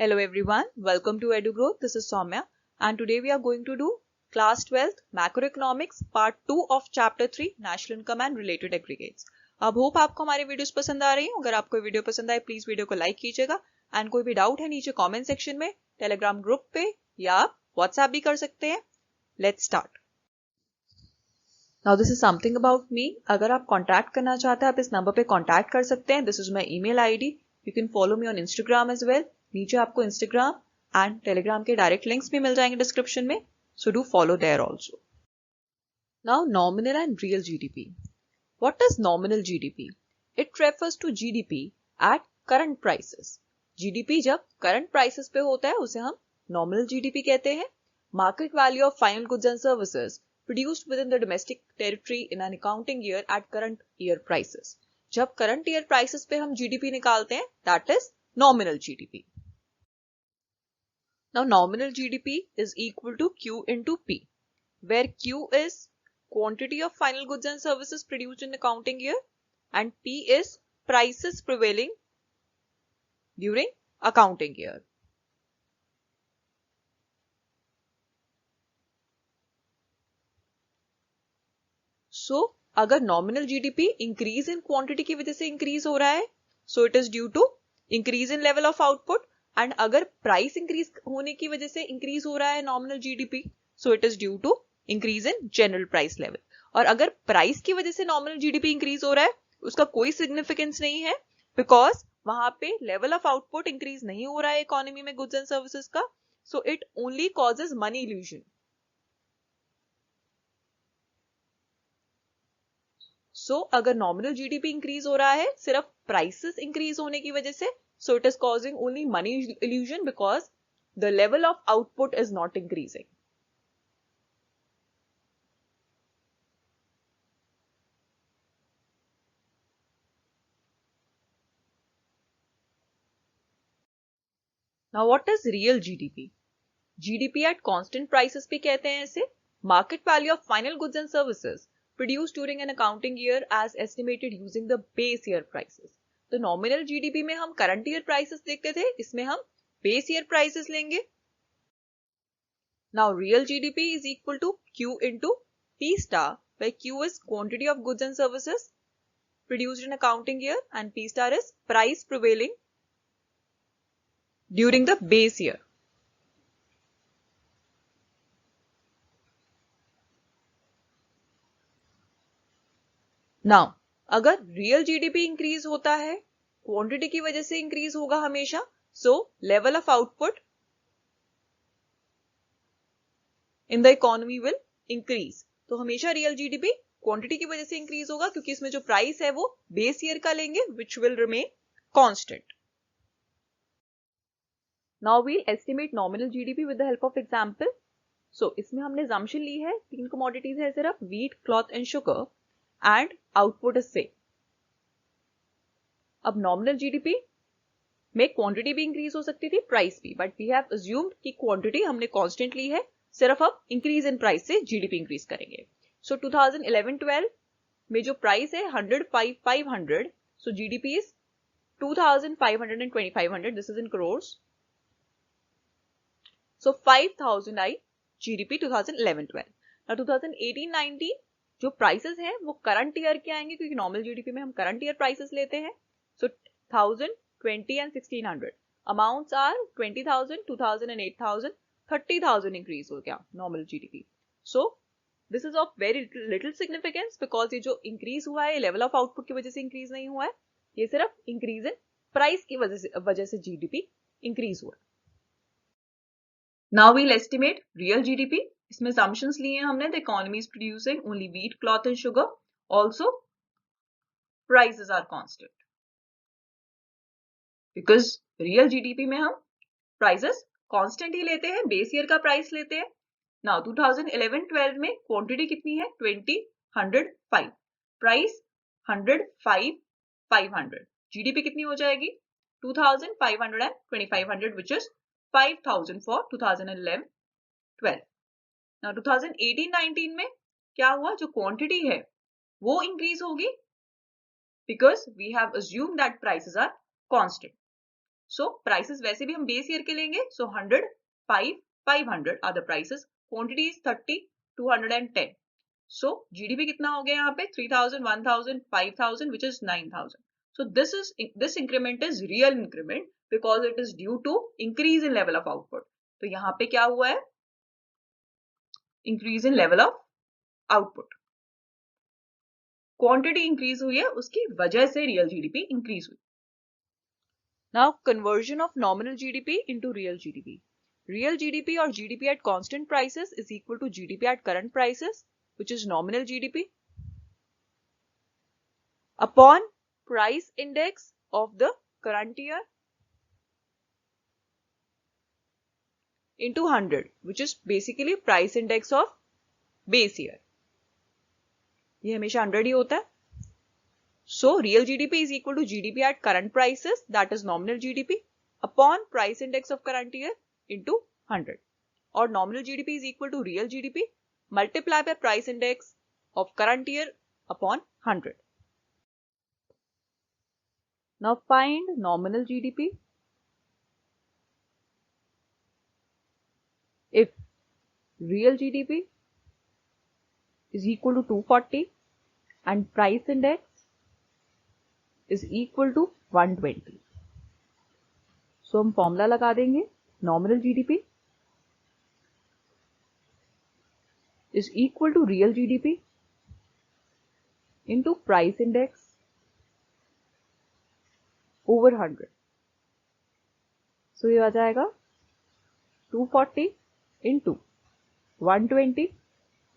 Hello everyone, welcome to EduGrowth. This is Soumya and today we are going to do class 12th Macroeconomics part 2 of chapter 3 National Income and Related Aggregates. अब hope आपको हमारी videos पसंद आ रही हैं। अगर आपको video पसंद आए प्लीज वीडियो को लाइक कीजिएगा एंड कोई भी डाउट है नीचे कमेंट सेक्शन में टेलीग्राम ग्रुप पे या आप व्हाट्सएप भी कर सकते हैं। Let's start. Now this is something about me. अगर आप कॉन्टैक्ट करना चाहते हैं आप इस नंबर पे कॉन्टैक्ट कर सकते हैं। This is my email ID. You can follow me on Instagram as well. नीचे आपको इंस्टाग्राम एंड टेलीग्राम के डायरेक्ट लिंक्स भी मिल जाएंगे डिस्क्रिप्शन में, so do follow there also. Now nominal and real GDP. What is nominal GDP? It refers to GDP at current prices. GDP जब current prices पे होता है उसे हम नॉमिनल जीडीपी कहते हैं। Market value of final goods and services produced within the domestic territory in an accounting year at current year prices. जब current year prices पे हम GDP निकालते हैं, that is nominal GDP. Now nominal GDP is equal to Q into P, where Q is quantity of final goods and services produced in accounting year and P is prices prevailing during accounting year. So अगर nominal GDP increase in quantity की वजह से increase हो रहा है so it is due to increase in level of output, and अगर price increase होने की वजह से इंक्रीज हो रहा है nominal GDP so it is due to increase in general price level. और अगर प्राइस की वजह से नॉमिनल जीडीपी इंक्रीज हो रहा है उसका कोई सिग्निफिकेंस नहीं है, बिकॉज वहां पे लेवल ऑफ आउटपुट इंक्रीज नहीं हो रहा है इकोनॉमी में गुड्स एंड सर्विसेज का, so it only causes money illusion. So अगर नॉमिनल जीडीपी इंक्रीज हो रहा है सिर्फ प्राइसेस इंक्रीज होने की वजह से, सो it is causing only money illusion because the level of output is not increasing. Now what is real GDP? GDP at constant prices भी कहते हैं इसे। Market value of final goods and services produced during an accounting year as estimated using the base year prices. तो nominal GDP में हम current year prices देखते थे, इसमें हम बेस ईयर प्राइसेस लेंगे। Now real GDP is equal to Q into P star, where Q is quantity of goods and services produced in accounting year and P star is price prevailing during the base year. Now अगर real GDP increase होता है quantity की वजह से increase होगा हमेशा, सो level of output in the economy will increase. तो हमेशा रियल जीडीपी क्वांटिटी की वजह से इंक्रीज होगा क्योंकि इसमें जो प्राइस है वो बेस ईयर का लेंगे which will remain constant. Now we'll estimate nominal GDP with the help of example. So इसमें हमने जम्पशन ली है, 3 कमोडिटीज है सिर्फ, wheat, cloth and sugar, and output is same. अब नॉमिनल जीडीपी में क्वांटिटी भी इंक्रीज हो सकती थी, प्राइस भी, बट वी हैव अज्यूम्ड कि क्वांटिटी हमने कांस्टेंट ली है, सिर्फ अब इंक्रीज इन प्राइस से जीडीपी इंक्रीज करेंगे। सो 2011-12 में जो प्राइस है 105,500, so GDP is 2,500 and 2,500, this is in crores. So 5,000 I GDP 2011-12। now 2018-19 जो प्राइसेस हैं वो करंट ईयर के आएंगे क्योंकि नॉर्मल जीडीपी में हम करंट ईयर प्राइसेस लेते हैं। So 1000, 20 and 1600 amounts are 20,000, 2,000 and 8,000, 30,000 increase हो गया normal GDP. So this is of very little significance because ये जो इंक्रीज हुआ है लेवल ऑफ आउटपुट की वजह से इंक्रीज नहीं हुआ है, ये सिर्फ इंक्रीज इन प्राइस की वजह से जीडीपी इंक्रीज हुआ। Now we'll estimate real GDP. इसमें assumptions लिए हैं हमने, the economy is producing only wheat, cloth and sugar. Also, prices are constant. Because real GDP में हम prices constant ही लेते हैं, base year का price लेते हैं। Now 2011-12 में quantity कितनी है? 20, 105. Price 105, 500. GDP कितनी हो जाएगी? 2,500 and 2,500, which is 5,000 for 2011-12. Now 2018-19 में क्या हुआ? जो क्वांटिटी है वो इंक्रीज होगी because we have assumed that prices are constant. So prices वैसे भी हम बेस ईयर के लेंगे. So 100, 5, 500 are the prices. Quantity is 30, 210. So GDP कितना हो गया यहाँ पे 3000, 1000, 5000 which is 9000. So this increment is real increment because it is due to increase in level of output. तो यहाँ पे क्या हुआ है? Increase in level of output. Quantity increase हुई है, उसकी वजह से real GDP increase हुई. Now conversion of nominal GDP into real GDP. Real GDP or GDP at constant prices is equal to GDP at current prices, which is nominal GDP, upon price index of the current year into 100, which is basically price index of base year. ये हमेशा 100 ही होता है. So real GDP is equal to GDP at current prices, that is nominal GDP, upon price index of current year into 100. Or nominal GDP is equal to real GDP multiplied by price index of current year upon 100. Now find nominal GDP. If real GDP is equal to 240 and price index is equal to 120. So हम formula लगा देंगे. Nominal GDP is equal to real GDP into price index over 100. So ये आ जाएगा 240 into 120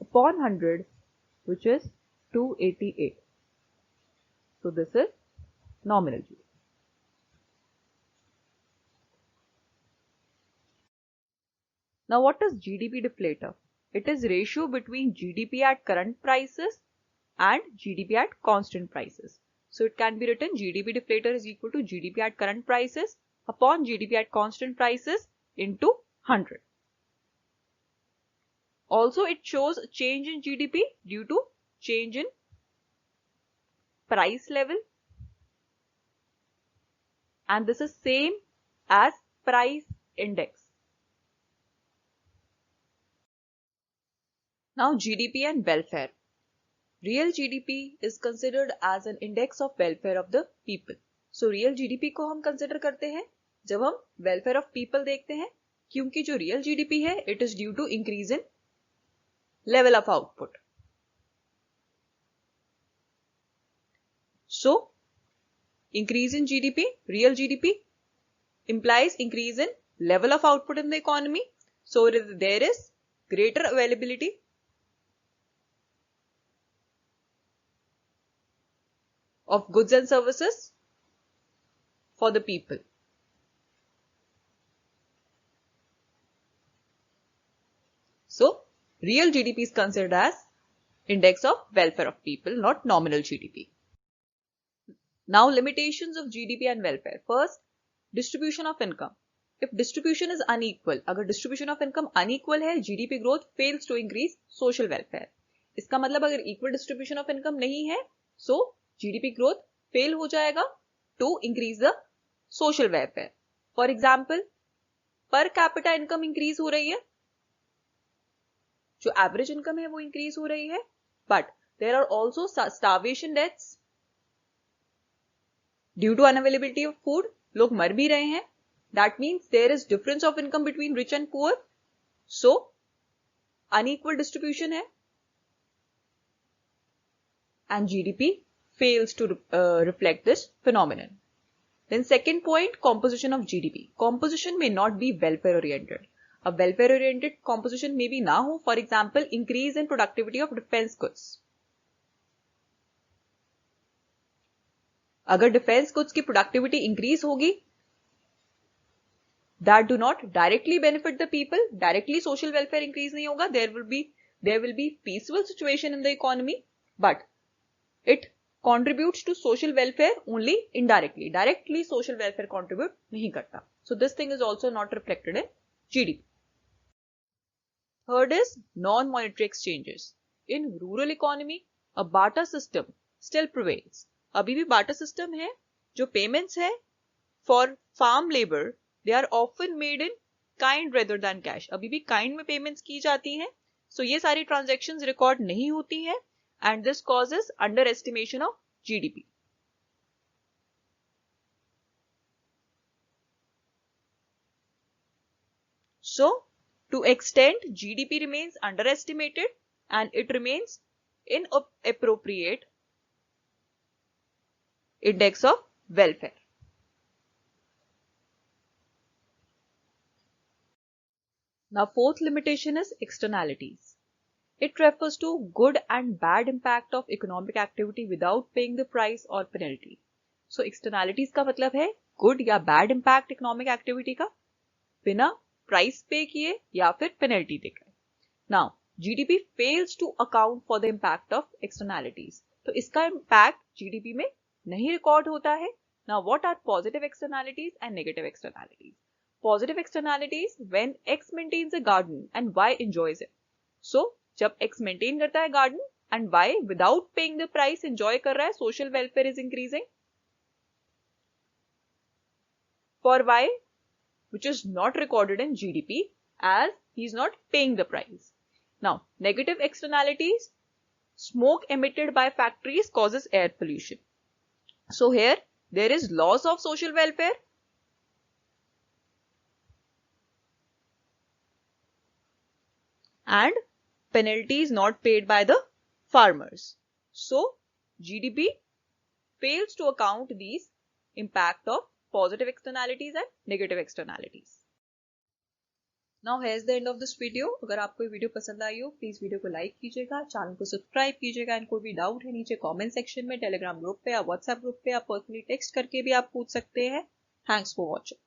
upon 100, which is 288. So this is nominal GDP. Now what is GDP deflator? It is ratio between GDP at current prices and GDP at constant prices. So it can be written GDP deflator is equal to GDP at current prices upon GDP at constant prices into 100. Also it shows change in GDP due to change in price level, and this is same as price index. Now GDP and welfare. Real GDP is considered as an index of welfare of the people. So real GDP को हम consider करते हैं जब हम welfare of people देखते हैं, क्योंकि जो real GDP है it is due to increase in level of output. So increase in GDP, real GDP implies increase in level of output in the economy. So there is greater availability of goods and services for the people. So real GDP is considered as index of welfare of people, not nominal GDP. Now limitations of GDP and welfare. First, distribution of income. If distribution is unequal, अगर distribution of income unequal है, GDP growth fails to increase social welfare. इसका मतलब अगर equal distribution of income नहीं है, so GDP growth fail हो जाएगा to increase the social welfare. For example, per capita income increase हो रही है, जो average income है वो increase हो रही है, but there are also starvation deaths due to unavailability of food. लोग मर भी रहे हैं. That means there is difference of income between rich and poor. So unequal distribution है and GDP fails to reflect this phenomenon. Then second point, composition of GDP. Composition may not be welfare oriented. A welfare oriented composition may be ना हो. For example, increase in productivity of defense goods. अगर defense goods की productivity increase होगी, that do not directly benefit the people, directly social welfare increase नहीं होगा. There will be peaceful situation in the economy, but it contributes to social welfare only indirectly. Directly social welfare contribute नहीं करता. So this thing is also not reflected in GDP. Third is non-monetary exchanges. In rural economy, a barter system still prevails. अभी भी barter system है, जो payments है for farm labour they are often made in kind rather than cash, अभी भी kind में payments की जाती हैं. सो ये सारी ट्रांजेक्शंस रिकॉर्ड नहीं होती हैं and this causes under estimation of GDP. So, to extent, GDP remains underestimated and it remains inappropriate index of welfare. Now, fourth limitation is externalities. It refers to good and bad impact of economic activity without paying the price or penalty. So, externalities का मतलब है good या bad impact economic activity का बिना price पे किए या फिर पेनल्टी देकर. Now GDP fails to account for the impact of externalities, तो इसका इम्पैक्ट जीडीपी में नहीं रिकॉर्ड होता है. Now what are positive externalities and negative externalities? Positive externalities when X maintains a garden and Y enjoys it. So जब X maintain करता है garden and Y without paying the price enjoy कर रहा है, social welfare is increasing. For Y, which is not recorded in GDP as he is not paying the price. Now, negative externalities, smoke emitted by factories causes air pollution. So here there is loss of social welfare and penalties not paid by the farmers. So GDP fails to account these impact of positive externalities and negative externalities. Now here's the end of this video. अगर आपको ये video पसंद आई हो please video को like कीजिएगा, channel को subscribe कीजिएगा and कोई भी डाउट है नीचे कमेंट सेक्शन में, टेलीग्राम ग्रुप पे या व्हाट्सएप ग्रुप पे आप पर्सनली टेक्स्ट करके भी आप पूछ सकते हैं. Thanks for watching.